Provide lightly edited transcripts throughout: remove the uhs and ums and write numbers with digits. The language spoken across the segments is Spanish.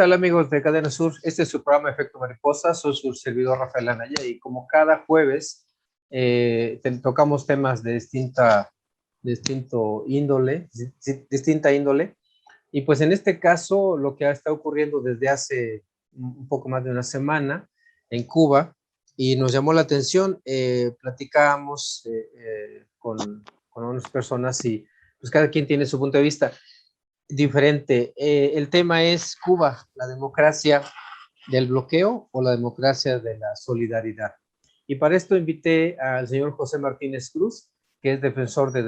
tal, amigos de Cadena Sur? Este es su programa Efecto Mariposa. Soy su servidor Rafael Anaya y como cada jueves tocamos temas de distinta índole. Y pues en este caso lo que está ocurriendo desde hace un poco más de una semana en Cuba y nos llamó la atención, platicábamos con unas personas y pues cada quien tiene su punto de vista diferente. El tema es Cuba, la democracia del bloqueo o la democracia de la solidaridad. Y para esto invité al señor José Martínez Cruz, que es defensor de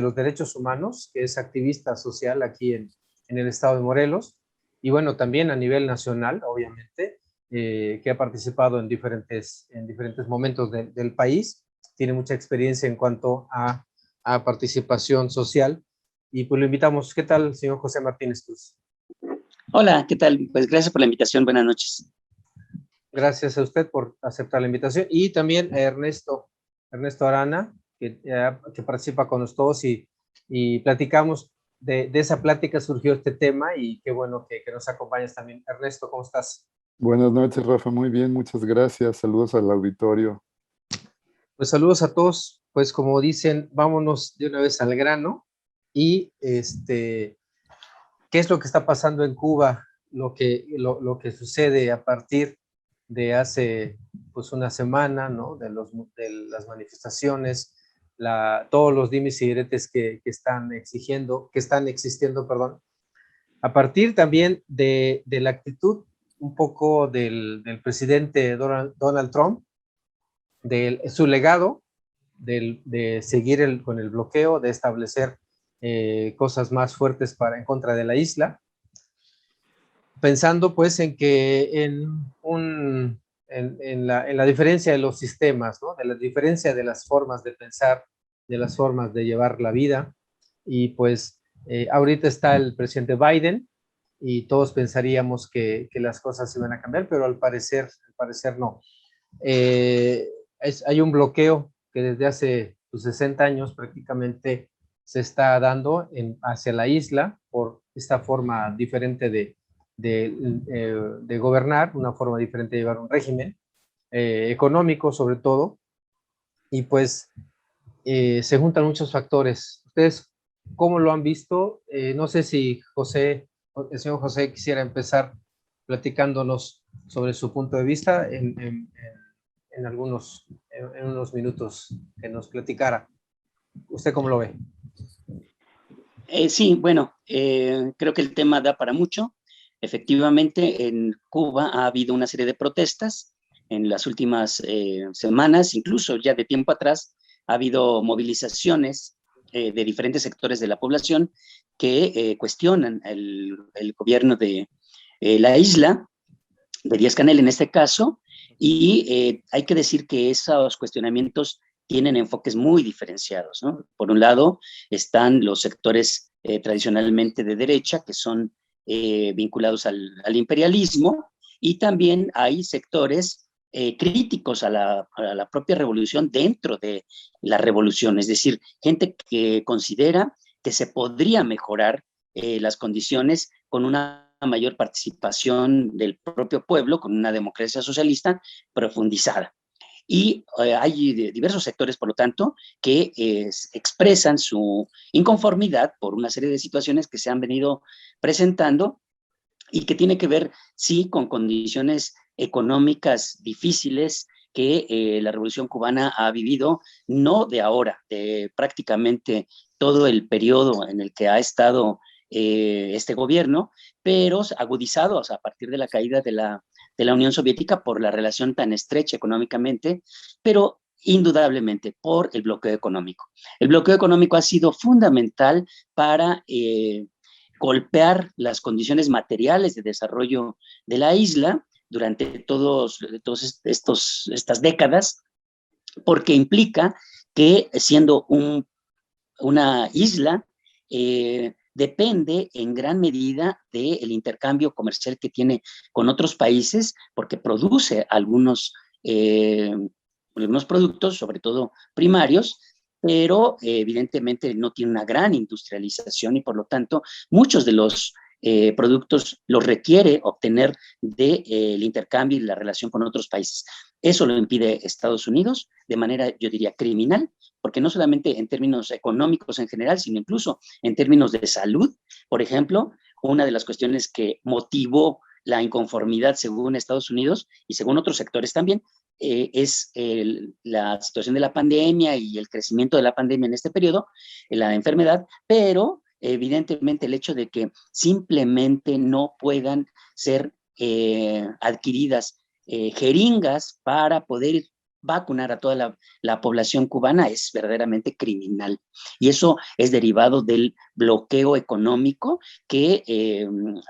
los derechos humanos, que es activista social aquí en el estado de Morelos, y bueno, también a nivel nacional, obviamente, que ha participado en diferentes momentos del país, tiene mucha experiencia en cuanto a participación social, y pues lo invitamos. ¿Qué tal, señor José Martínez Cruz? Hola, ¿qué tal? Pues gracias por la invitación, buenas noches. Gracias a usted por aceptar la invitación, y también a Ernesto Arana, que participa con nosotros y platicamos de esa plática, surgió este tema, y qué bueno que nos acompañes también. Ernesto, ¿cómo estás? Buenas noches, Rafa, muy bien, muchas gracias, saludos al auditorio. Pues saludos a todos. Pues como dicen, vámonos de una vez al grano, y ¿qué es lo que está pasando en Cuba? Lo que sucede a partir de hace pues una semana, ¿no? De las manifestaciones, todos los dimes y diretes que están existiendo, perdón, a partir también de la actitud un poco del presidente Donald Trump, de su legado, de seguir con el bloqueo, de establecer cosas más fuertes en contra de la isla, pensando pues en que en la diferencia de los sistemas, ¿no? De la diferencia de las formas de pensar, de las formas de llevar la vida. Y pues ahorita está el presidente Biden, y todos pensaríamos que las cosas iban a cambiar, pero al parecer no. Hay un bloqueo que desde hace 60 años prácticamente se está dando hacia la isla por esta forma diferente de gobernar, una forma diferente de llevar un régimen económico sobre todo, y pues se juntan muchos factores. ¿Ustedes cómo lo han visto? No sé si el señor José quisiera empezar platicándonos sobre su punto de vista en unos minutos, que nos platicara. ¿Usted cómo lo ve? Sí, bueno, creo que el tema da para mucho. Efectivamente, en Cuba ha habido una serie de protestas en las últimas semanas, incluso ya de tiempo atrás, ha habido movilizaciones de diferentes sectores de la población que cuestionan el gobierno de la isla, de Díaz-Canel en este caso, y hay que decir que esos cuestionamientos tienen enfoques muy diferenciados, ¿no? Por un lado están los sectores tradicionalmente de derecha, que son vinculados al imperialismo, y también hay sectores críticos a la propia revolución dentro de la revolución, es decir, gente que considera que se podría mejorar las condiciones con una mayor participación del propio pueblo, con una democracia socialista profundizada. Y hay diversos sectores, por lo tanto, que expresan su inconformidad por una serie de situaciones que se han venido presentando y que tiene que ver, sí, con condiciones económicas difíciles que la Revolución Cubana ha vivido, no de ahora, de prácticamente todo el periodo en el que ha estado este gobierno, pero agudizados a partir de la caída de la Unión Soviética por la relación tan estrecha económicamente, pero indudablemente por el bloqueo económico. El bloqueo económico ha sido fundamental para golpear las condiciones materiales de desarrollo de la isla durante todas estas décadas, porque implica que siendo una isla, depende en gran medida del intercambio comercial que tiene con otros países, porque produce algunos productos, sobre todo primarios, pero evidentemente no tiene una gran industrialización y por lo tanto muchos de los productos los requiere obtener del intercambio y la relación con otros países. Eso lo impide Estados Unidos de manera, yo diría, criminal, porque no solamente en términos económicos en general, sino incluso en términos de salud. Por ejemplo, una de las cuestiones que motivó la inconformidad según Estados Unidos y según otros sectores también, la situación de la pandemia y el crecimiento de la pandemia en este periodo, la enfermedad, pero evidentemente el hecho de que simplemente no puedan ser adquiridas jeringas para poder vacunar a toda la población cubana es verdaderamente criminal. Y eso es derivado del bloqueo económico que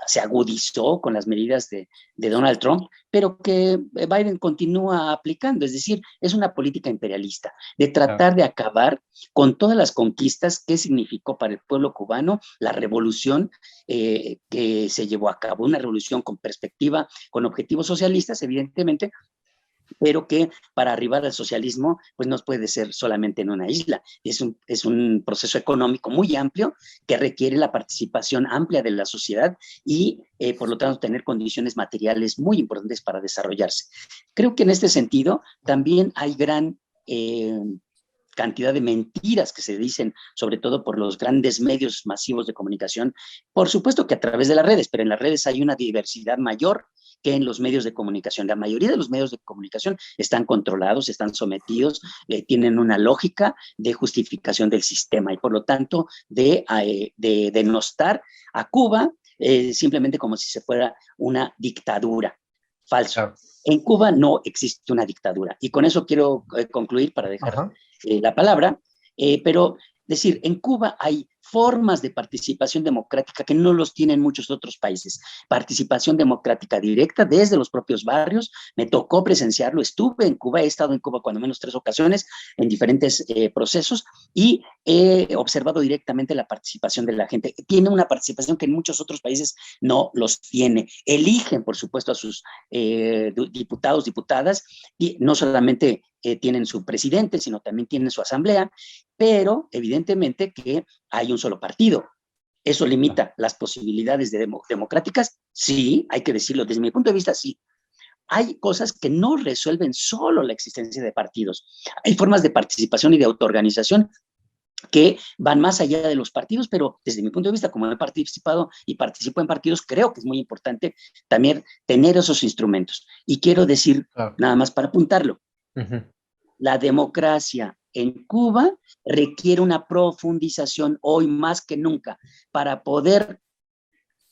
se agudizó con las medidas de Donald Trump, pero que Biden continúa aplicando. Es decir, es una política imperialista de tratar de acabar con todas las conquistas que significó para el pueblo cubano la revolución que se llevó a cabo. Una revolución con perspectiva, con objetivos socialistas, evidentemente, pero que para arribar al socialismo pues no puede ser solamente en una isla. Es un proceso económico muy amplio que requiere la participación amplia de la sociedad y por lo tanto tener condiciones materiales muy importantes para desarrollarse. Creo que en este sentido también hay gran cantidad de mentiras que se dicen, sobre todo por los grandes medios masivos de comunicación, por supuesto que a través de las redes, pero en las redes hay una diversidad mayor que en los medios de comunicación. La mayoría de los medios de comunicación están controlados, están sometidos, tienen una lógica de justificación del sistema y por lo tanto de denostar a Cuba simplemente como si se fuera una dictadura. Falso. Claro. En Cuba no existe una dictadura. Y con eso quiero concluir para dejar la palabra, pero decir, en Cuba hay formas de participación democrática que no los tienen muchos otros países. Participación democrática directa desde los propios barrios. Me tocó presenciarlo, estuve en Cuba, he estado en Cuba cuando menos 3 ocasiones en diferentes procesos y he observado directamente la participación de la gente. Tiene una participación que en muchos otros países no los tiene. Eligen, por supuesto, a sus diputados, diputadas, y no solamente tienen su presidente, sino también tienen su asamblea, pero evidentemente que hay un solo partido. ¿Eso limita las posibilidades democráticas? Sí, hay que decirlo. Desde mi punto de vista, sí. Hay cosas que no resuelven solo la existencia de partidos. Hay formas de participación y de autoorganización que van más allá de los partidos, pero desde mi punto de vista, como he participado y participo en partidos, creo que es muy importante también tener esos instrumentos. Y quiero decir, nada más para apuntarlo, la democracia en Cuba requiere una profundización hoy más que nunca para poder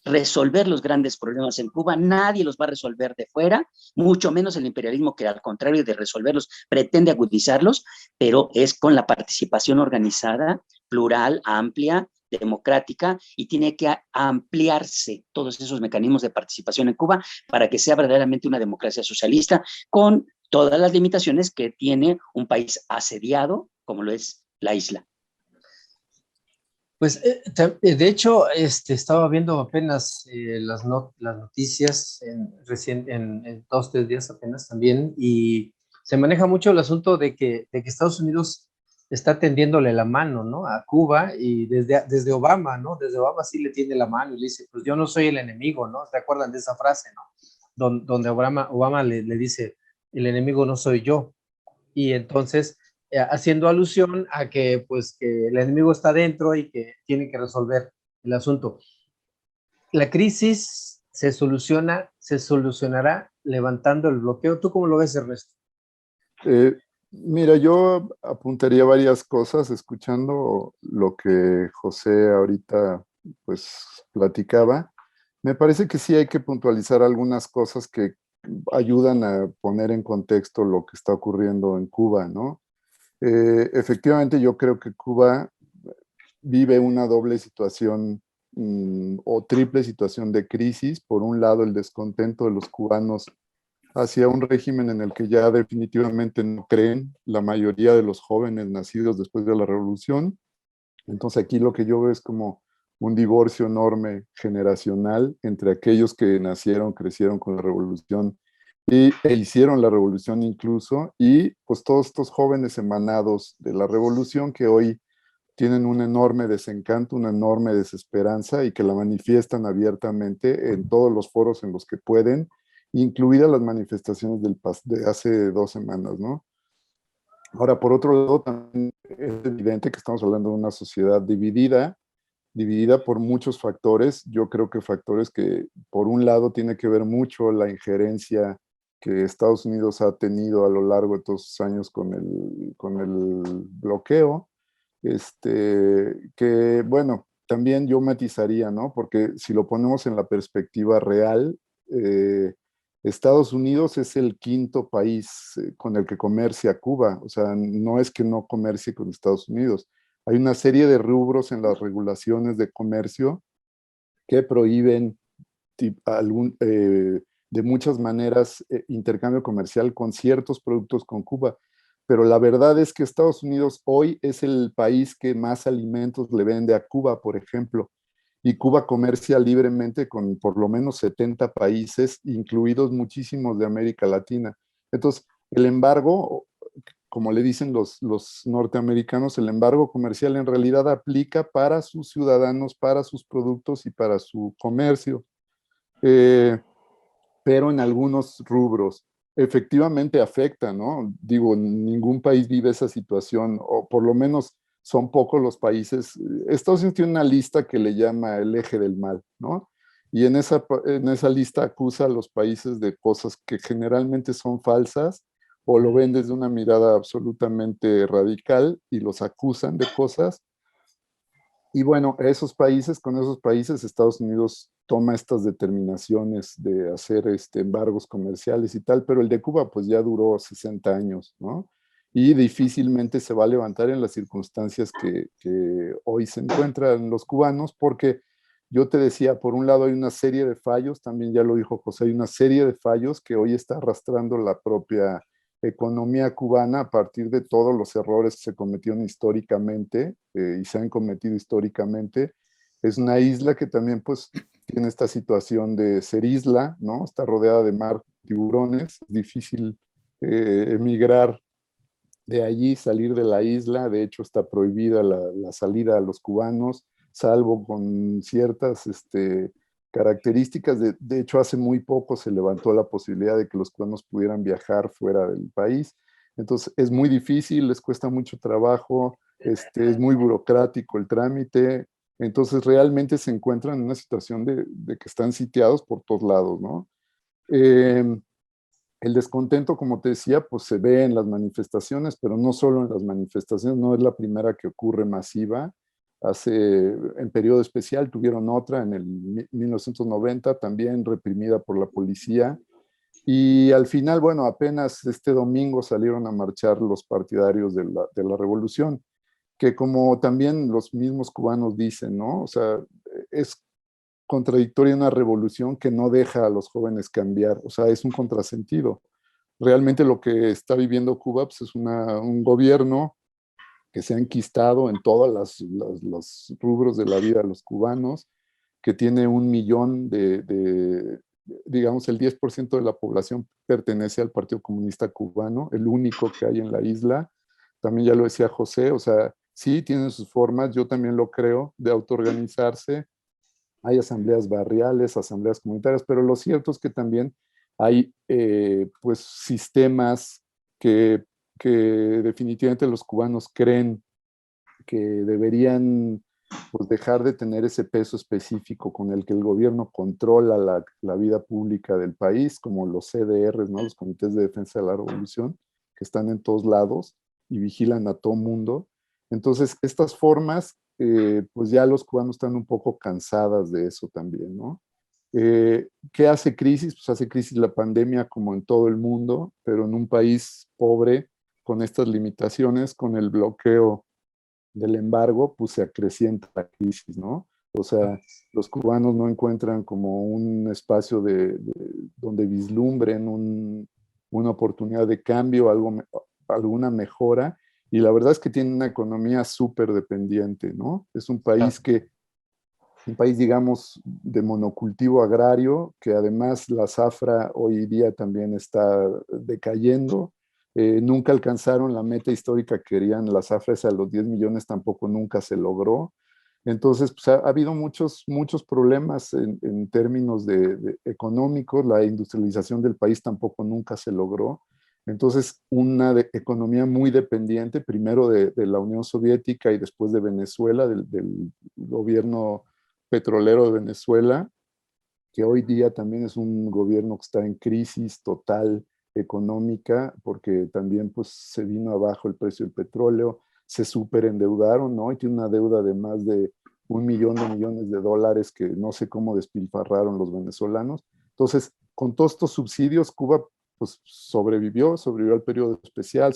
resolver los grandes problemas en Cuba. Nadie los va a resolver de fuera, mucho menos el imperialismo, que al contrario de resolverlos pretende agudizarlos, pero es con la participación organizada, plural, amplia, democrática, y tiene que ampliarse todos esos mecanismos de participación en Cuba para que sea verdaderamente una democracia socialista con todas las limitaciones que tiene un país asediado como lo es la isla. Pues de hecho estaba viendo apenas las noticias en 2 o 3 días apenas también, y se maneja mucho el asunto de que Estados Unidos está tendiéndole la mano, ¿no?, a Cuba, y desde Obama, ¿no? Desde Obama sí le tiende la mano y le dice, pues yo no soy el enemigo, ¿no? ¿Se acuerdan de esa frase, no? Donde Obama le dice, el enemigo no soy yo. Y entonces, haciendo alusión a que, pues, que el enemigo está dentro y que tiene que resolver el asunto. La crisis se solucionará levantando el bloqueo. ¿Tú cómo lo ves, Ernesto? Mira, yo apuntaría varias cosas escuchando lo que José ahorita pues platicaba. Me parece que sí hay que puntualizar algunas cosas que ayudan a poner en contexto lo que está ocurriendo en Cuba, ¿no? Efectivamente, yo creo que Cuba vive una doble situación o triple situación de crisis. Por un lado, el descontento de los cubanos hacia un régimen en el que ya definitivamente no creen la mayoría de los jóvenes nacidos después de la revolución. Entonces aquí lo que yo veo es como un divorcio enorme generacional entre aquellos que nacieron, crecieron con la revolución e hicieron la revolución incluso, y pues todos estos jóvenes emanados de la revolución que hoy tienen un enorme desencanto, una enorme desesperanza y que la manifiestan abiertamente en todos los foros en los que pueden, incluidas las manifestaciones de hace 2 semanas, ¿no? Ahora, por otro lado, también es evidente que estamos hablando de una sociedad dividida por muchos factores. Yo creo que factores que, por un lado, tiene que ver mucho la injerencia que Estados Unidos ha tenido a lo largo de todos sus años con el bloqueo, que, bueno, también yo matizaría, ¿no? Porque si lo ponemos en la perspectiva real, Estados Unidos es el quinto país con el que comercia Cuba. O sea, no es que no comercie con Estados Unidos. Hay una serie de rubros en las regulaciones de comercio que prohíben de muchas maneras intercambio comercial con ciertos productos con Cuba. Pero la verdad es que Estados Unidos hoy es el país que más alimentos le vende a Cuba, por ejemplo. Y Cuba comercia libremente con por lo menos 70 países, incluidos muchísimos de América Latina. Entonces, el embargo, como le dicen los norteamericanos, el embargo comercial en realidad aplica para sus ciudadanos, para sus productos y para su comercio. Pero en algunos rubros efectivamente afecta, ¿no? Digo, ningún país vive esa situación, o por lo menos son pocos los países. Estados Unidos tiene una lista que le llama el eje del mal, ¿no? Y en esa lista acusa a los países de cosas que generalmente son falsas o lo ven desde una mirada absolutamente radical y los acusan de cosas. Y bueno, con esos países, Estados Unidos toma estas determinaciones de hacer embargos comerciales y tal, pero el de Cuba pues ya duró 60 años, ¿no? Y difícilmente se va a levantar en las circunstancias que hoy se encuentran los cubanos, porque yo te decía, por un lado hay una serie de fallos, también ya lo dijo José, hay una serie de fallos que hoy está arrastrando la propia economía cubana a partir de todos los errores que se cometieron históricamente y se han cometido históricamente. Es una isla que también pues tiene esta situación de ser isla, ¿no? Está rodeada de mar, tiburones, es difícil emigrar de allí, salir de la isla. De hecho está prohibida la salida a los cubanos, salvo con ciertas características. De hecho, hace muy poco se levantó la posibilidad de que los cubanos pudieran viajar fuera del país. Entonces, es muy difícil, les cuesta mucho trabajo, es muy burocrático el trámite. Entonces, realmente se encuentran en una situación de que están sitiados por todos lados, ¿no? Eh, el descontento, como te decía, pues se ve en las manifestaciones, pero no solo en las manifestaciones, no es la primera que ocurre masiva. En periodo especial tuvieron otra en el 1990, también reprimida por la policía. Y al final, bueno, apenas este domingo salieron a marchar los partidarios de la revolución, que como también los mismos cubanos dicen, ¿no? O sea, es contradictoria una revolución que no deja a los jóvenes cambiar, o sea, es un contrasentido. Realmente lo que está viviendo Cuba pues, es un gobierno que se ha enquistado en todos los rubros de la vida de los cubanos, que tiene 1 millón digamos, el 10% de la población pertenece al Partido Comunista Cubano, el único que hay en la isla. También ya lo decía José, o sea, sí, tienen sus formas, yo también lo creo, de autoorganizarse. Hay asambleas barriales, asambleas comunitarias, pero lo cierto es que también hay pues sistemas que, que definitivamente los cubanos creen que deberían pues, dejar de tener ese peso específico con el que el gobierno controla la vida pública del país, como los CDRs, ¿no? Los Comités de Defensa de la Revolución, que están en todos lados y vigilan a todo mundo. Entonces, estas formas, pues ya los cubanos están un poco cansadas de eso también, ¿no? ¿Qué hace crisis? Pues hace crisis la pandemia como en todo el mundo, pero en un país pobre, con estas limitaciones, con el bloqueo del embargo, pues se acrecienta la crisis, ¿no? O sea, los cubanos no encuentran como un espacio donde vislumbren una oportunidad de cambio, alguna mejora, y la verdad es que tienen una economía súper dependiente, ¿no? Es un país, digamos, de monocultivo agrario, que además la zafra hoy día también está decayendo. nunca alcanzaron la meta histórica que querían las AFRES a los 10 millones, tampoco nunca se logró. Entonces, pues, ha habido muchos problemas en términos de económicos, la industrialización del país tampoco nunca se logró. Entonces, una economía muy dependiente, primero de la Unión Soviética y después de Venezuela, del gobierno petrolero de Venezuela, que hoy día también es un gobierno que está en crisis total económica, porque también pues, se vino abajo el precio del petróleo, se superendeudaron, ¿no? Y tiene una deuda de más de 1 millón de millones de dólares que no sé cómo despilfarraron los venezolanos. Entonces, con todos estos subsidios, Cuba pues sobrevivió al periodo especial,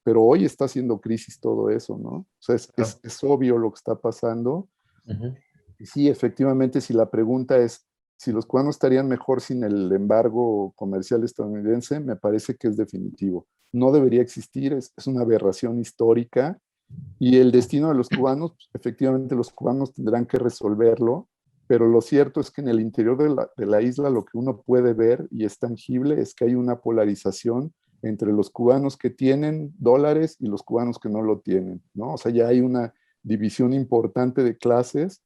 pero hoy está haciendo crisis todo eso, ¿no? O sea, es obvio lo que está pasando. Uh-huh. Y sí, efectivamente, si la pregunta es si los cubanos estarían mejor sin el embargo comercial estadounidense, me parece que es definitivo. No debería existir, es una aberración histórica, y el destino de los cubanos, pues, efectivamente los cubanos tendrán que resolverlo, pero lo cierto es que en el interior de la isla lo que uno puede ver y es tangible es que hay una polarización entre los cubanos que tienen dólares y los cubanos que no lo tienen, ¿no? O sea, ya hay una división importante de clases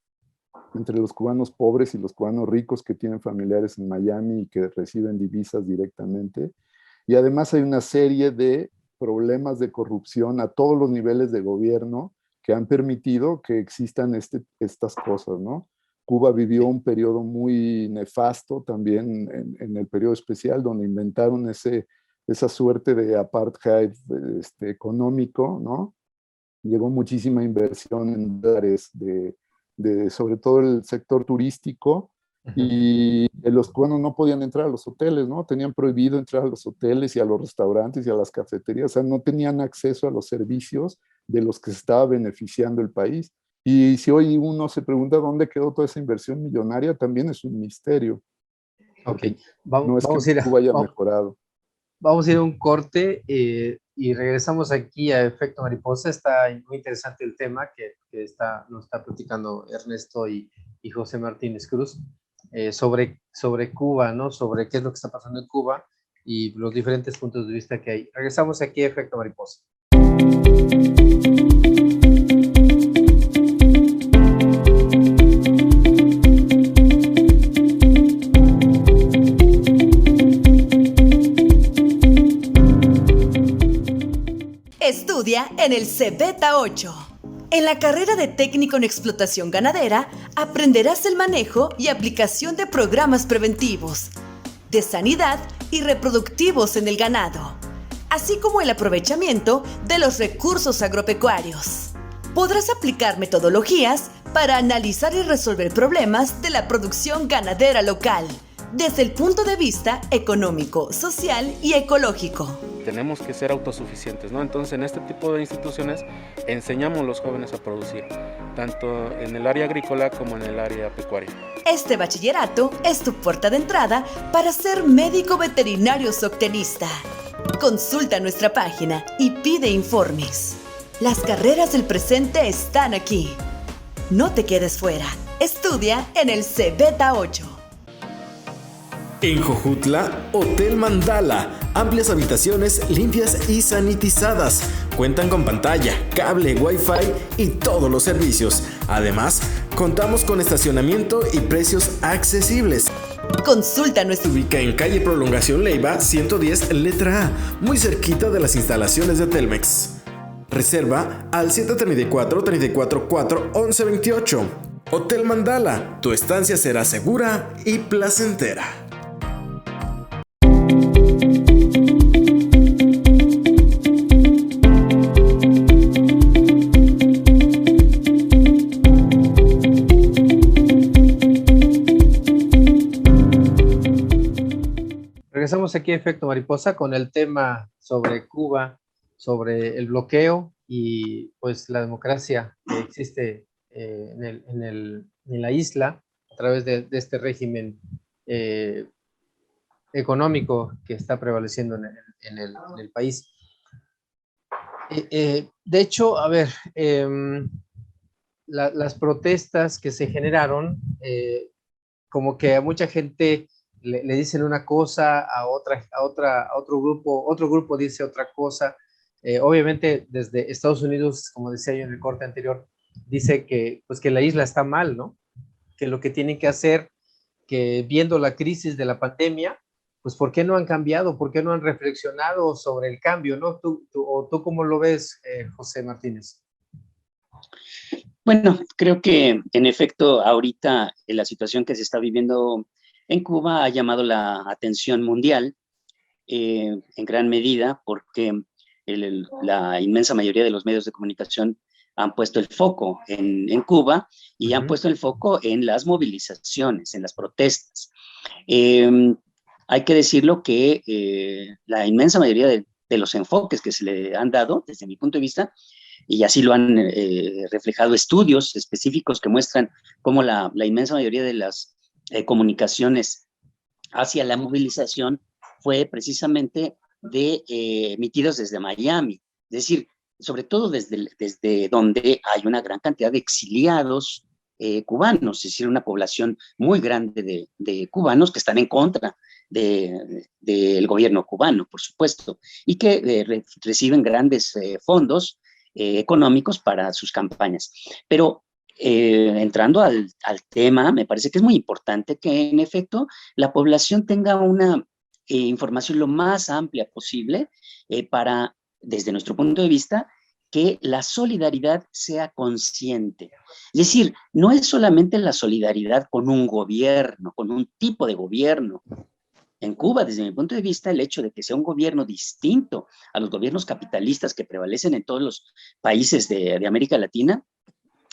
entre los cubanos pobres y los cubanos ricos que tienen familiares en Miami y que reciben divisas directamente. Y además hay una serie de problemas de corrupción a todos los niveles de gobierno que han permitido que existan estas cosas, ¿no? Cuba vivió un periodo muy nefasto también en el periodo especial, donde inventaron esa suerte de apartheid económico, ¿no? Llegó muchísima inversión en dólares sobre todo el sector turístico, y los cubanos no podían entrar a los hoteles, ¿no? Tenían prohibido entrar a los hoteles y a los restaurantes y a las cafeterías, o sea, no tenían acceso a los servicios de los que se estaba beneficiando el país. Y si hoy uno se pregunta dónde quedó toda esa inversión millonaria, también es un misterio. Ok, no es que Cuba haya mejorado. Vamos a ir a un corte y regresamos aquí a Efecto Mariposa. Está muy interesante el tema que nos está platicando Ernesto y José Martínez Cruz sobre Cuba, ¿no? Sobre qué es lo que está pasando en Cuba y los diferentes puntos de vista que hay. Regresamos aquí a Efecto Mariposa. Estudia en el CBETA 8. En la carrera de técnico en explotación ganadera, aprenderás el manejo y aplicación de programas preventivos, de sanidad y reproductivos en el ganado, así como el aprovechamiento de los recursos agropecuarios. Podrás aplicar metodologías para analizar y resolver problemas de la producción ganadera local, desde el punto de vista económico, social y ecológico. Tenemos que ser autosuficientes, ¿no? Entonces, en este tipo de instituciones enseñamos a los jóvenes a producir, tanto en el área agrícola como en el área pecuaria. Este bachillerato es tu puerta de entrada para ser médico veterinario zootecnista. Consulta nuestra página y pide informes. Las carreras del presente están aquí. No te quedes fuera. Estudia en el CBETA 8. En Jojutla, Hotel Mandala. Amplias habitaciones limpias y sanitizadas. Cuentan con pantalla, cable, wifi y todos los servicios. Además, contamos con estacionamiento y precios accesibles. Consulta nuestro... Se ubica en calle Prolongación Leiva, 110, letra A, muy cerquita de las instalaciones de Telmex. Reserva al 734-344-1128. Hotel Mandala, tu estancia será segura y placentera. Regresamos aquí a Efecto Mariposa con el tema sobre Cuba, sobre el bloqueo y pues la democracia que existe en la isla a través de este régimen económico que está prevaleciendo en el país. De hecho, a ver, las protestas que se generaron, como que a mucha gente le dicen una cosa a otro grupo dice otra cosa. Obviamente desde Estados Unidos, como decía yo en el corte anterior, dice que, pues, que la isla está mal, ¿no? Que lo que tienen que hacer, que viendo la crisis de la pandemia, pues ¿por qué no han cambiado? ¿Por qué no han reflexionado sobre el cambio, ¿no? ¿Tú cómo lo ves, José Martínez? Bueno, creo que en efecto ahorita la situación que se está viviendo en Cuba ha llamado la atención mundial en gran medida porque la inmensa mayoría de los medios de comunicación han puesto el foco en Cuba y han puesto el foco en las movilizaciones, en las protestas. Hay que decirlo que la inmensa mayoría de los enfoques que se le han dado, desde mi punto de vista, y así lo han reflejado estudios específicos que muestran cómo la inmensa mayoría de las comunicaciones hacia la movilización fue precisamente emitidos desde Miami, es decir, sobre todo desde donde hay una gran cantidad de exiliados cubanos, es decir, una población muy grande de cubanos que están en contra del gobierno cubano, por supuesto, y que reciben grandes fondos económicos para sus campañas. Pero entrando al tema, me parece que es muy importante que en efecto la población tenga una información lo más amplia posible para, desde nuestro punto de vista, que la solidaridad sea consciente. Es decir, no es solamente la solidaridad con un gobierno, con un tipo de gobierno. En Cuba, desde mi punto de vista, el hecho de que sea un gobierno distinto a los gobiernos capitalistas que prevalecen en todos los países de América Latina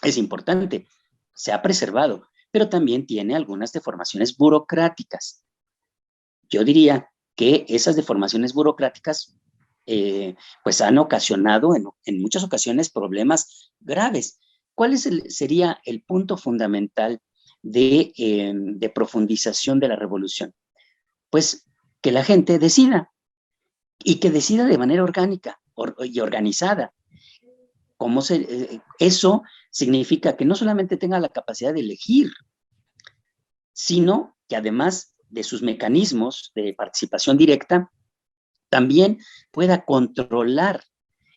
es importante. Se ha preservado, pero también tiene algunas deformaciones burocráticas. Yo diría que esas deformaciones burocráticas pues han ocasionado en muchas ocasiones problemas graves. ¿Cuál sería el punto fundamental de profundización de la revolución? Pues que la gente decida y que decida de manera orgánica y organizada. Eso significa que no solamente tenga la capacidad de elegir, sino que además de sus mecanismos de participación directa, también pueda controlar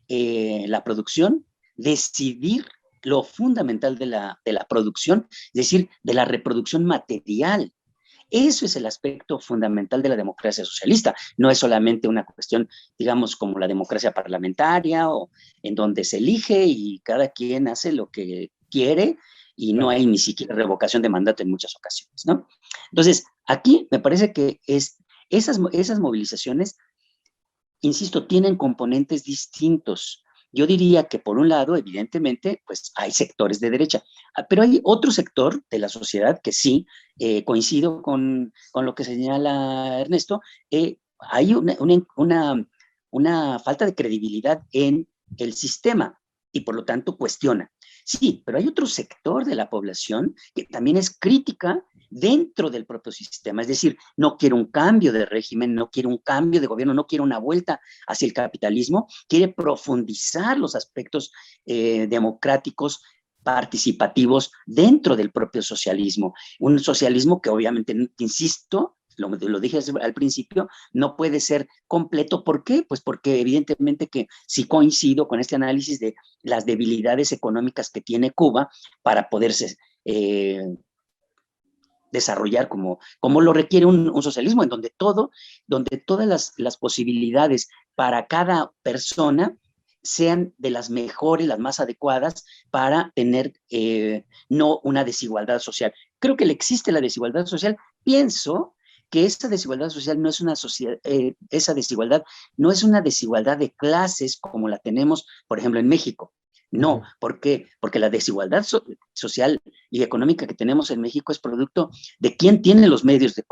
la producción, decidir lo fundamental de la producción, es decir, de la reproducción material. Eso es el aspecto fundamental de la democracia socialista. No es solamente una cuestión, digamos, como la democracia parlamentaria, o en donde se elige y cada quien hace lo que quiere y no hay ni siquiera revocación de mandato en muchas ocasiones, ¿no? Entonces, aquí me parece que esas movilizaciones, insisto, tienen componentes distintos. Yo diría que por un lado, evidentemente, pues hay sectores de derecha, pero hay otro sector de la sociedad que sí, coincido con lo que señala Ernesto, hay una falta de credibilidad en el sistema y por lo tanto cuestiona. Sí, pero hay otro sector de la población que también es crítica dentro del propio sistema, es decir, no quiere un cambio de régimen, no quiere un cambio de gobierno, no quiere una vuelta hacia el capitalismo, quiere profundizar los aspectos democráticos, participativos dentro del propio socialismo. Un socialismo que obviamente, insisto, lo dije al principio, no puede ser completo. ¿Por qué? Pues porque evidentemente que sí coincido con este análisis de las debilidades económicas que tiene Cuba para poderse desarrollar como lo requiere un socialismo, en donde todas las posibilidades para cada persona sean de las mejores, las más adecuadas para tener no una desigualdad social. Creo que existe la desigualdad social. Pienso que esa desigualdad social no es esa desigualdad no es una desigualdad de clases como la tenemos, por ejemplo, en México. No, ¿por qué? Porque la desigualdad social y económica que tenemos en México es producto de quién tiene los medios de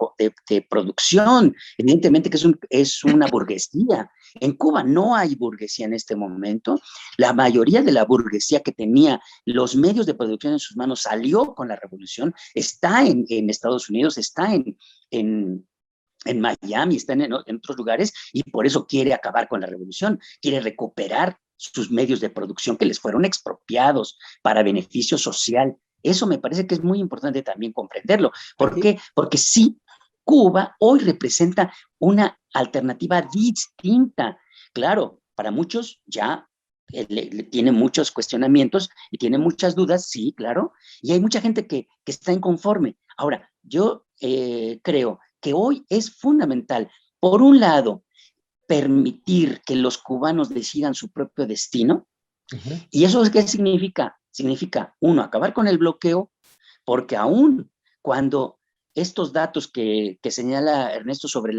producción. Evidentemente que es una burguesía. En Cuba no hay burguesía en este momento. La mayoría de la burguesía que tenía los medios de producción en sus manos salió con la revolución, está en Estados Unidos, está en Miami, está en otros lugares, y por eso quiere acabar con la revolución, quiere recuperar sus medios de producción que les fueron expropiados para beneficio social. Eso me parece que es muy importante también comprenderlo. ¿Por qué? Porque sí, Cuba hoy representa una alternativa distinta. Claro, para muchos ya tiene muchos cuestionamientos y tiene muchas dudas, sí, claro, y hay mucha gente que está inconforme. Ahora, yo creo que hoy es fundamental, por un lado, permitir que los cubanos decidan su propio destino. ¿Y eso qué significa? Significa, uno, acabar con el bloqueo, porque aún cuando estos datos que señala Ernesto sobre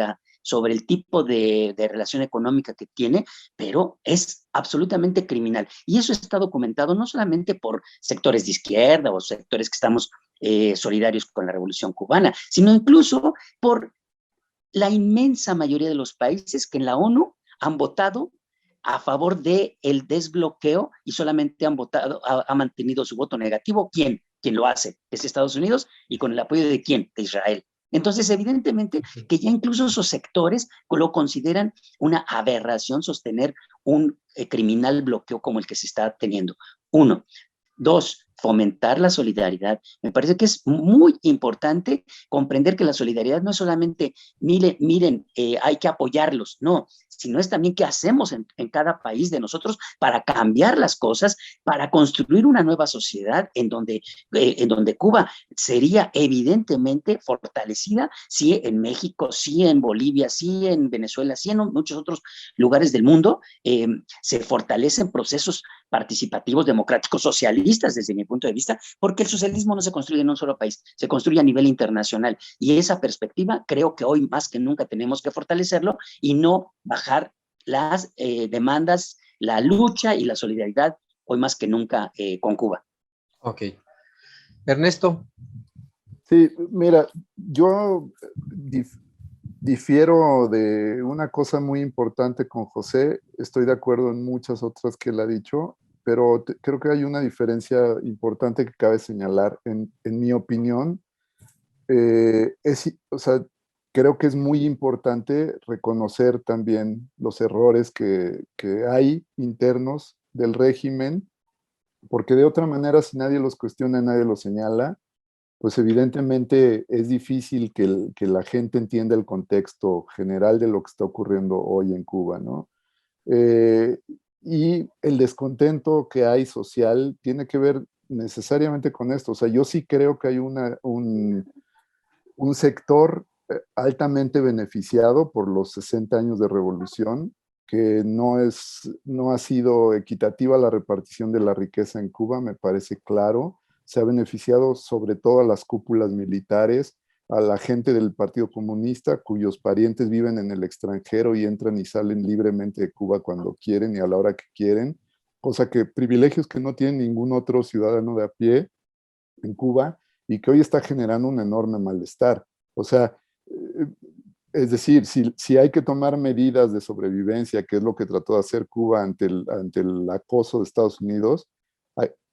el tipo de relación económica que tiene, pero es absolutamente criminal. Y eso está documentado no solamente por sectores de izquierda o sectores que estamos solidarios con la Revolución Cubana, sino incluso por la inmensa mayoría de los países que en la ONU han votado a favor del desbloqueo y solamente ha mantenido su voto negativo. ¿Quién? ¿Quién lo hace? Es Estados Unidos, y con el apoyo de ¿quién? De Israel. Entonces, evidentemente que ya incluso esos sectores lo consideran una aberración sostener un criminal bloqueo como el que se está teniendo. Uno. Dos, fomentar la solidaridad. Me parece que es muy importante comprender que la solidaridad no es solamente, miren, hay que apoyarlos, no, sino es también qué hacemos en cada país de nosotros para cambiar las cosas, para construir una nueva sociedad en donde Cuba sería evidentemente fortalecida, sí en México, sí en Bolivia, sí en Venezuela, sí en muchos otros lugares del mundo, se fortalecen procesos participativos, democráticos, socialistas, desde mi punto de vista, porque el socialismo no se construye en un solo país, se construye a nivel internacional. Y esa perspectiva creo que hoy más que nunca tenemos que fortalecerlo y no bajar las demandas, la lucha y la solidaridad hoy más que nunca con Cuba. Ok. Ernesto. Sí, mira, yo difiero de una cosa muy importante con José, estoy de acuerdo en muchas otras que él ha dicho, pero creo que hay una diferencia importante que cabe señalar. En mi opinión, o sea, creo que es muy importante reconocer también los errores que hay internos del régimen, porque de otra manera, si nadie los cuestiona, nadie los señala, pues evidentemente es difícil que la gente entienda el contexto general de lo que está ocurriendo hoy en Cuba, ¿no? Y el descontento que hay social tiene que ver necesariamente con esto. O sea, yo sí creo que hay un sector altamente beneficiado por los 60 años de revolución, que no ha sido equitativa la repartición de la riqueza en Cuba, me parece claro. Se ha beneficiado sobre todo a las cúpulas militares, a la gente del Partido Comunista, cuyos parientes viven en el extranjero y entran y salen libremente de Cuba cuando quieren y a la hora que quieren, cosa que privilegios que no tiene ningún otro ciudadano de a pie en Cuba y que hoy está generando un enorme malestar. O sea, es decir, si hay que tomar medidas de sobrevivencia, que es lo que trató de hacer Cuba ante el acoso de Estados Unidos,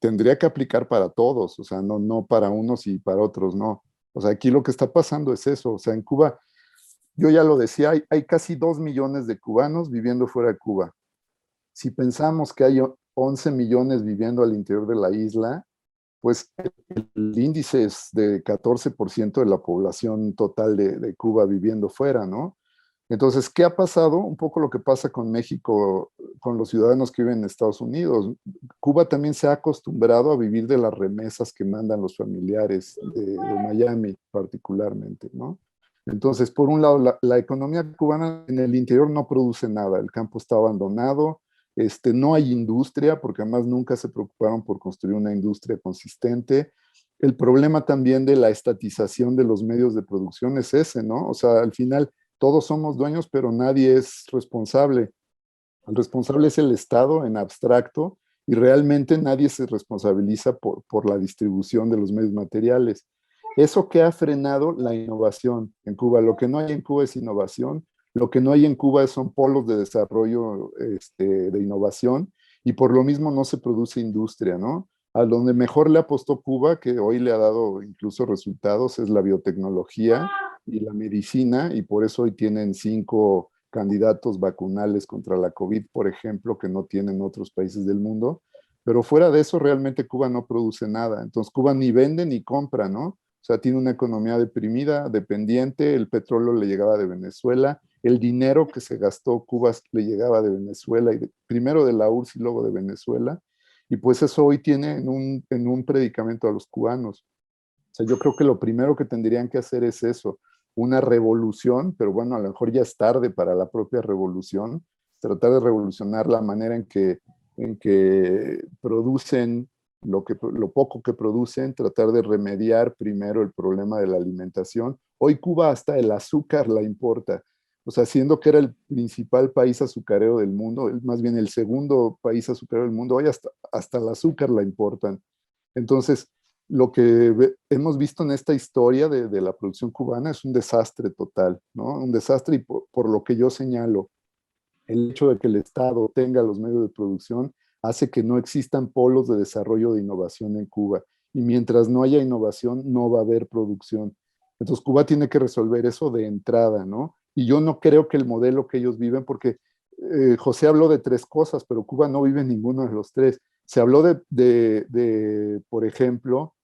tendría que aplicar para todos, o sea, no para unos y para otros no. O sea, aquí lo que está pasando es eso. O sea, en Cuba, yo ya lo decía, hay casi 2 millones de cubanos viviendo fuera de Cuba. Si pensamos que hay 11 millones viviendo al interior de la isla, pues el índice es de 14% de la población total de Cuba viviendo fuera, ¿no? Entonces, ¿qué ha pasado? Un poco lo que pasa con México, con los ciudadanos que viven en Estados Unidos. Cuba también se ha acostumbrado a vivir de las remesas que mandan los familiares de Miami particularmente, ¿no? Entonces, por un lado, la economía cubana en el interior no produce nada, el campo está abandonado, no hay industria, porque además nunca se preocuparon por construir una industria consistente. El problema también de la estatización de los medios de producción es ese, ¿no? O sea, al final todos somos dueños, pero nadie es responsable. El responsable es el Estado en abstracto y realmente nadie se responsabiliza por la distribución de los medios materiales. Eso que ha frenado la innovación en Cuba. Lo que no hay en Cuba es innovación. Lo que no hay en Cuba son polos de desarrollo de innovación y por lo mismo no se produce industria, ¿no? A donde mejor le apostó Cuba, que hoy le ha dado incluso resultados, es la biotecnología y la medicina, y por eso hoy tienen 5 candidatos vacunales contra la COVID, por ejemplo, que no tienen otros países del mundo. Pero fuera de eso, realmente Cuba no produce nada. Entonces, Cuba ni vende ni compra, ¿no? O sea, tiene una economía deprimida, dependiente, el petróleo le llegaba de Venezuela, el dinero que se gastó Cuba le llegaba de Venezuela, primero de la URSS y luego de Venezuela, y pues eso hoy tiene en un predicamento a los cubanos. O sea, yo creo que lo primero que tendrían que hacer es eso, una revolución, pero bueno, a lo mejor ya es tarde para la propia revolución, tratar de revolucionar la manera en que producen lo poco que producen, tratar de remediar primero el problema de la alimentación. Hoy Cuba hasta el azúcar la importa, o sea, siendo que era el principal país azucarero del mundo, más bien el segundo país azucarero del mundo, hoy hasta el azúcar la importan. Entonces, lo que hemos visto en esta historia de la producción cubana es un desastre total, ¿no? Un desastre, y por lo que yo señalo, el hecho de que el Estado tenga los medios de producción hace que no existan polos de desarrollo de innovación en Cuba. Y mientras no haya innovación, no va a haber producción. Entonces, Cuba tiene que resolver eso de entrada, ¿no? Y yo no creo que el modelo que ellos viven, porque José habló de 3 cosas, pero Cuba no vive en ninguno de los 3. Se habló por ejemplo,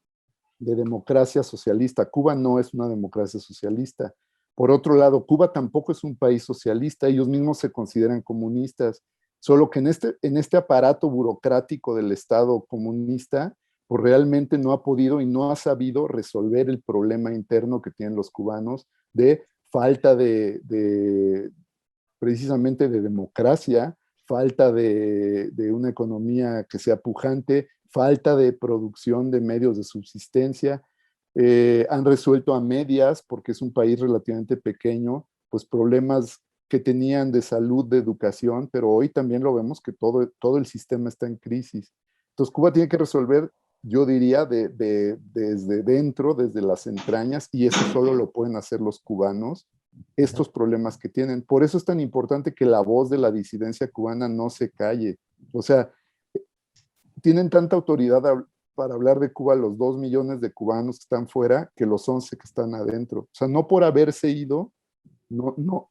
de democracia socialista. Cuba no es una democracia socialista. Por otro lado, Cuba tampoco es un país socialista, ellos mismos se consideran comunistas, solo que en este aparato burocrático del Estado comunista, pues realmente no ha podido y no ha sabido resolver el problema interno que tienen los cubanos de falta precisamente de democracia, falta de una economía que sea pujante, falta de producción de medios de subsistencia. Han resuelto a medias, porque es un país relativamente pequeño, pues problemas que tenían de salud, de educación, pero hoy también lo vemos que todo el sistema está en crisis. Entonces Cuba tiene que resolver, yo diría, desde dentro, desde las entrañas, y eso solo lo pueden hacer los cubanos, estos problemas que tienen. Por eso es tan importante que la voz de la disidencia cubana no se calle. O sea, tienen tanta autoridad para hablar de Cuba los 2 millones de cubanos que están fuera que los 11 que están adentro. O sea, no por haberse ido, no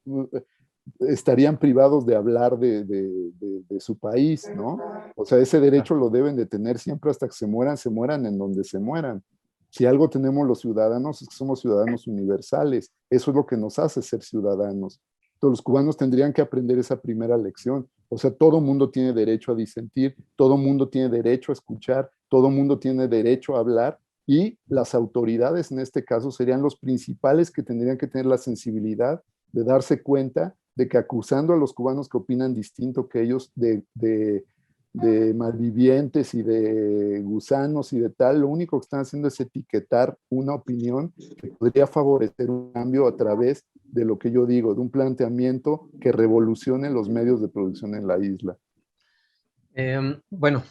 estarían privados de hablar de su país, ¿no? O sea, ese derecho lo deben de tener siempre hasta que se mueran en donde se mueran. Si algo tenemos los ciudadanos es que somos ciudadanos universales. Eso es lo que nos hace ser ciudadanos. Entonces los cubanos tendrían que aprender esa primera lección. O sea, todo mundo tiene derecho a disentir, todo mundo tiene derecho a escuchar, todo mundo tiene derecho a hablar, y las autoridades en este caso serían los principales que tendrían que tener la sensibilidad de darse cuenta de que acusando a los cubanos que opinan distinto que ellos de malvivientes y de gusanos y de tal, lo único que están haciendo es etiquetar una opinión que podría favorecer un cambio a través de lo que yo digo, de un planteamiento que revolucione los medios de producción en la isla. Bueno,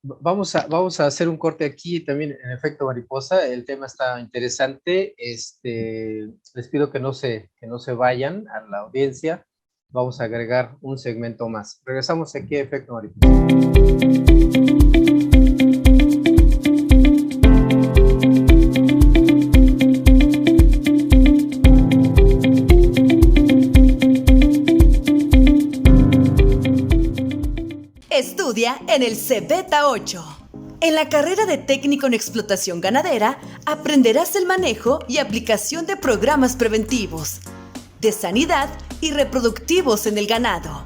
vamos a hacer un corte aquí también en efecto mariposa. El tema está interesante. Les pido que no se vayan a la audiencia. Vamos a agregar un segmento más. Regresamos aquí a efecto mariposa. Estudia en el CBETA 8. En la carrera de técnico en explotación ganadera, aprenderás el manejo y aplicación de programas preventivos, de sanidad y reproductivos en el ganado,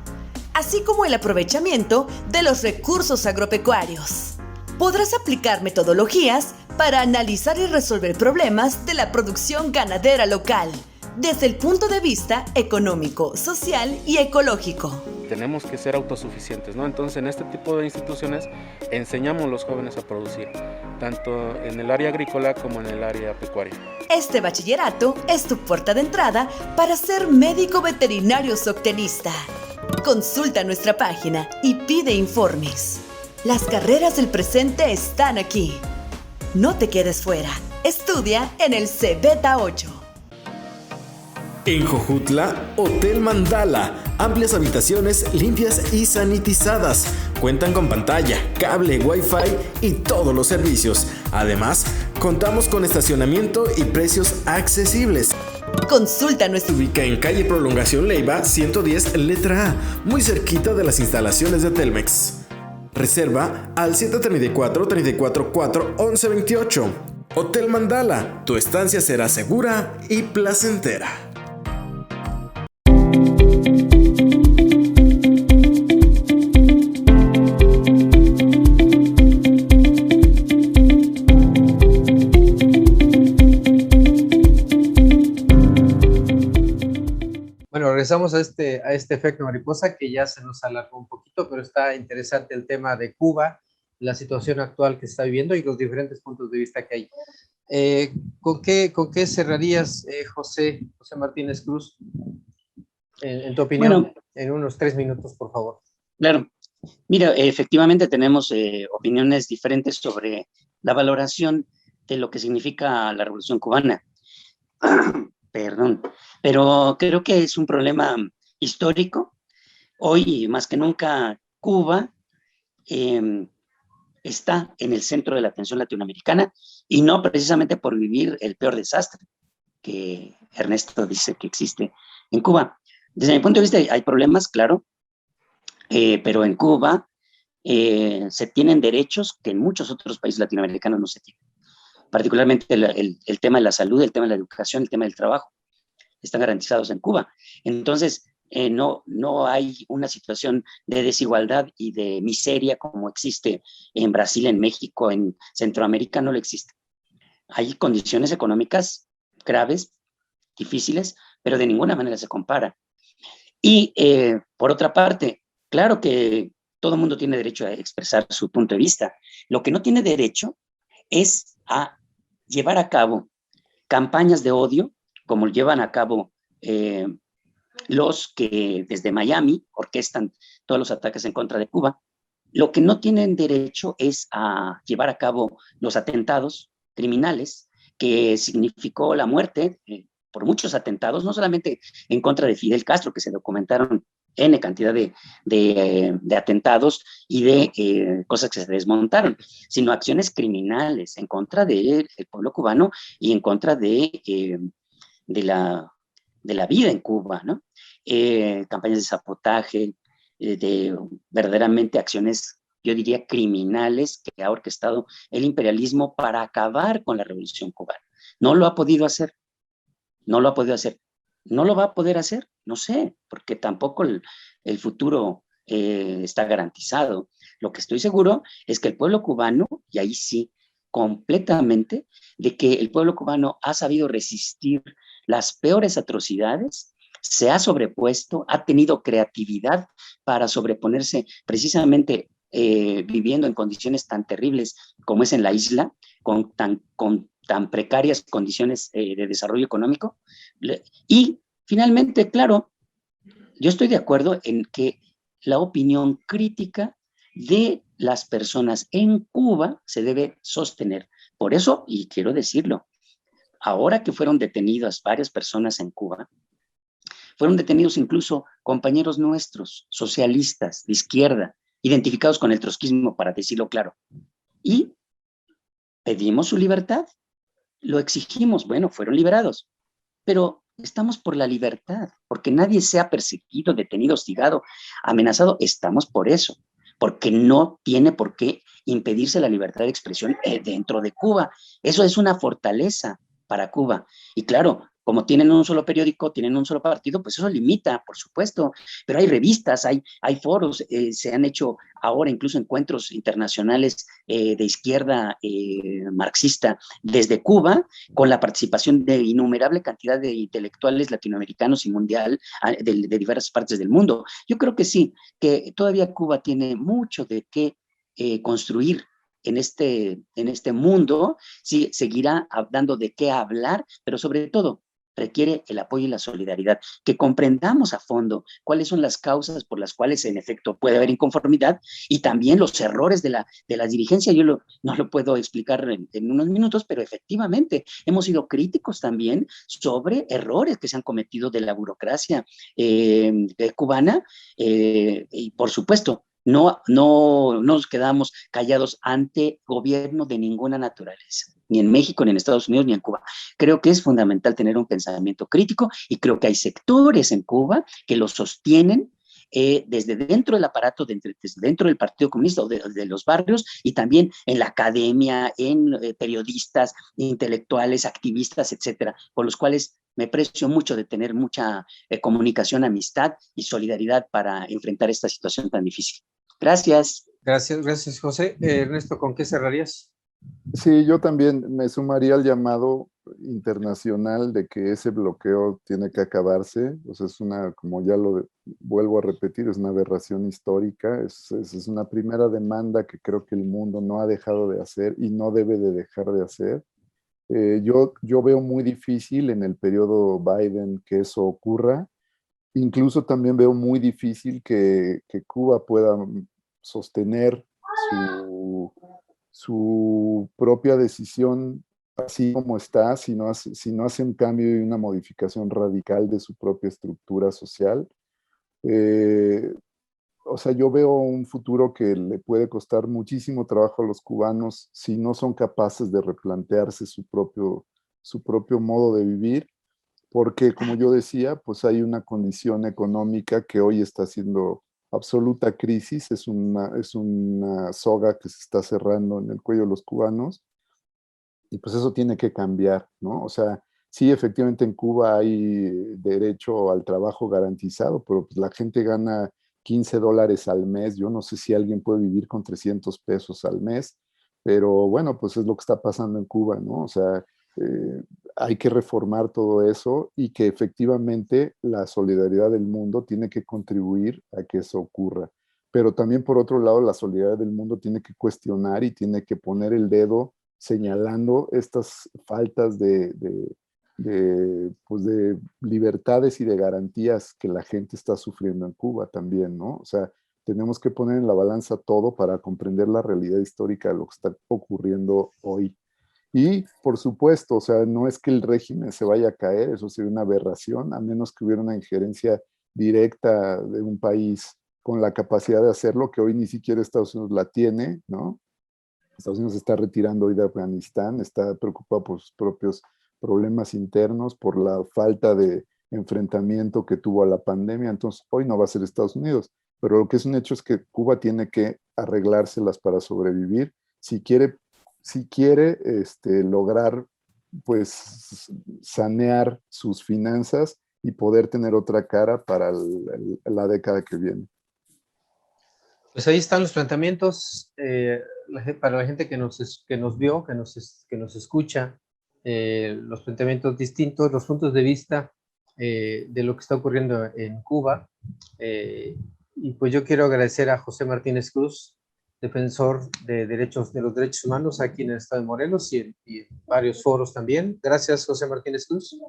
así como el aprovechamiento de los recursos agropecuarios. Podrás aplicar metodologías para analizar y resolver problemas de la producción ganadera local, desde el punto de vista económico, social y ecológico. Tenemos que ser autosuficientes, ¿no? Entonces, en este tipo de instituciones enseñamos a los jóvenes a producir, tanto en el área agrícola como en el área pecuaria. Este bachillerato es tu puerta de entrada para ser médico veterinario zootecnista. Consulta nuestra página y pide informes. Las carreras del presente están aquí. No te quedes fuera. Estudia en el CBETA 8. En Jojutla, Hotel Mandala. Amplias habitaciones limpias y sanitizadas. Cuentan con pantalla, cable, wifi y todos los servicios. Además, contamos con estacionamiento y precios accesibles. Consulta nuestro... Se ubica en calle Prolongación Leiva, 110, letra A, muy cerquita de las instalaciones de Telmex. Reserva al 734-344-1128 Hotel Mandala, tu estancia será segura y placentera. Bueno, regresamos a este efecto mariposa que ya se nos alargó un poquito, pero está interesante el tema de Cuba, la situación actual que está viviendo y los diferentes puntos de vista que hay. ¿Con qué cerrarías, José Martínez Cruz, en tu opinión, Bueno, en unos 3 minutos, por favor? claro. Mira, efectivamente tenemos opiniones diferentes sobre la valoración de lo que significa la Revolución Cubana. Perdón, pero creo que es un problema histórico. Hoy, más que nunca, Cuba está en el centro de la atención latinoamericana y no precisamente por vivir el peor desastre que Ernesto dice que existe en Cuba. Desde mi punto de vista hay problemas, claro, pero en Cuba se tienen derechos que en muchos otros países latinoamericanos no se tienen. Particularmente el tema de la salud, el tema de la educación, el tema del trabajo, están garantizados en Cuba. Entonces, no hay una situación de desigualdad y de miseria como existe en Brasil, en México, en Centroamérica, no lo existe. Hay condiciones económicas graves, difíciles, pero de ninguna manera se compara. Y por otra parte, claro que todo el mundo tiene derecho a expresar su punto de vista. Lo que no tiene derecho es a llevar a cabo campañas de odio, como llevan a cabo los que desde Miami orquestan todos los ataques en contra de Cuba. Lo que no tienen derecho es a llevar a cabo los atentados criminales que significó la muerte por muchos atentados, no solamente en contra de Fidel Castro, que se documentaron N cantidad de atentados y de cosas que se desmontaron, sino acciones criminales en contra del pueblo cubano y en contra de la vida en Cuba, ¿no? Campañas de sabotaje, de verdaderamente acciones, yo diría, criminales que ha orquestado el imperialismo para acabar con la revolución cubana. No lo ha podido hacer, no lo ha podido hacer. ¿No lo va a poder hacer? No sé, porque tampoco el futuro está garantizado. Lo que estoy seguro es que el pueblo cubano, y ahí sí, completamente, de que el pueblo cubano ha sabido resistir las peores atrocidades, se ha sobrepuesto, ha tenido creatividad para sobreponerse precisamente viviendo en condiciones tan terribles como es en la isla, con tan precarias condiciones de desarrollo económico. Y finalmente, claro, yo estoy de acuerdo en que la opinión crítica de las personas en Cuba se debe sostener. Por eso, y quiero decirlo, ahora que fueron detenidas varias personas en Cuba, fueron detenidos incluso compañeros nuestros, socialistas, de izquierda, identificados con el trotskismo, para decirlo claro. Y pedimos su libertad, lo exigimos, bueno, fueron liberados, pero estamos por la libertad, porque nadie sea perseguido, detenido, hostigado, amenazado, estamos por eso, porque no tiene por qué impedirse la libertad de expresión dentro de Cuba. Eso es una fortaleza para Cuba. Y claro, como tienen un solo periódico, tienen un solo partido, pues eso limita, por supuesto, pero hay revistas, hay foros, se han hecho ahora incluso encuentros internacionales de izquierda marxista desde Cuba, con la participación de innumerable cantidad de intelectuales latinoamericanos y mundial de diversas partes del mundo. Yo creo que sí, que todavía Cuba tiene mucho de qué construir en este mundo, sí, seguirá dando de qué hablar, pero sobre todo requiere el apoyo y la solidaridad, que comprendamos a fondo cuáles son las causas por las cuales en efecto puede haber inconformidad y también los errores de la dirigencia. Yo no lo puedo explicar en unos minutos, pero efectivamente hemos sido críticos también sobre errores que se han cometido de la burocracia cubana y por supuesto no nos quedamos callados ante gobierno de ninguna naturaleza, ni en México, ni en Estados Unidos, ni en Cuba. Creo que es fundamental tener un pensamiento crítico y creo que hay sectores en Cuba que lo sostienen desde dentro del aparato, desde dentro del Partido Comunista o de los barrios, y también en la academia, en periodistas, intelectuales, activistas, etcétera, por los cuales me precio mucho de tener mucha comunicación, amistad y solidaridad para enfrentar esta situación tan difícil. Gracias. Gracias, José. Ernesto, ¿con qué cerrarías? Sí, yo también me sumaría al llamado internacional de que ese bloqueo tiene que acabarse. O sea, es una, como ya lo vuelvo a repetir, es una aberración histórica. Es una primera demanda que creo que el mundo no ha dejado de hacer y no debe de dejar de hacer. Yo veo muy difícil en el periodo Biden que eso ocurra. Incluso también veo muy difícil que Cuba pueda sostener su propia decisión así como está, si no hace un cambio y una modificación radical de su propia estructura social. O sea, yo veo un futuro que le puede costar muchísimo trabajo a los cubanos si no son capaces de replantearse su propio modo de vivir, porque como yo decía, pues hay una condición económica que hoy está haciendo absoluta crisis, es una soga que se está cerrando en el cuello de los cubanos, y pues eso tiene que cambiar, ¿no? O sea, sí, efectivamente en Cuba hay derecho al trabajo garantizado, pero pues la gente gana $15 al mes. Yo no sé si alguien puede vivir con 300 pesos al mes, pero bueno, pues es lo que está pasando en Cuba, ¿no? O sea, hay que reformar todo eso y que efectivamente la solidaridad del mundo tiene que contribuir a que eso ocurra. Pero también por otro lado, la solidaridad del mundo tiene que cuestionar y tiene que poner el dedo señalando estas faltas pues de libertades y de garantías que la gente está sufriendo en Cuba también, ¿no? O sea, tenemos que poner en la balanza todo para comprender la realidad histórica de lo que está ocurriendo hoy. Y, por supuesto, o sea, no es que el régimen se vaya a caer, eso sería una aberración, a menos que hubiera una injerencia directa de un país con la capacidad de hacerlo, que hoy ni siquiera Estados Unidos la tiene, ¿no? Estados Unidos se está retirando hoy de Afganistán, está preocupado por sus propios problemas internos, por la falta de enfrentamiento que tuvo a la pandemia, entonces hoy no va a ser Estados Unidos, pero lo que es un hecho es que Cuba tiene que arreglárselas para sobrevivir si quiere lograr pues sanear sus finanzas y poder tener otra cara para la década que viene. Pues ahí están los planteamientos para la gente que nos vio, que nos escucha, los planteamientos distintos, los puntos de vista de lo que está ocurriendo en Cuba. Y pues yo quiero agradecer a José Martínez Cruz, defensor de los derechos humanos aquí en el estado de Morelos y en varios foros también. Gracias, José Martínez Cruz.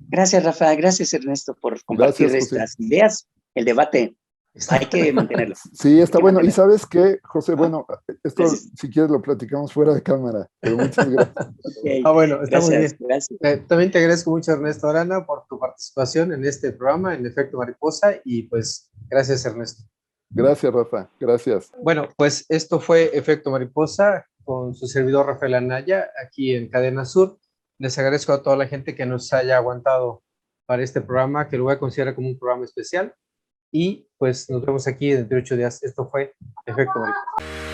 Gracias, Rafa. Gracias, Ernesto, por compartir estas ideas. El debate hay que mantenerlo. Sí, está bueno. Y ¿sabes qué, José? Bueno, esto gracias. Si quieres lo platicamos fuera de cámara, pero muchas gracias. Okay. Bueno, está gracias, muy bien. Gracias. También te agradezco mucho, Ernesto Arana, por tu participación en este programa, en Efecto Mariposa, y pues gracias, Ernesto. Gracias, Rafa. Gracias. Bueno, pues esto fue Efecto Mariposa con su servidor Rafael Anaya, aquí en Cadena Sur. Les agradezco a toda la gente que nos haya aguantado para este programa, que lo voy a considerar como un programa especial. Y pues nos vemos aquí dentro de 8 días. Esto fue Efecto Mariposa.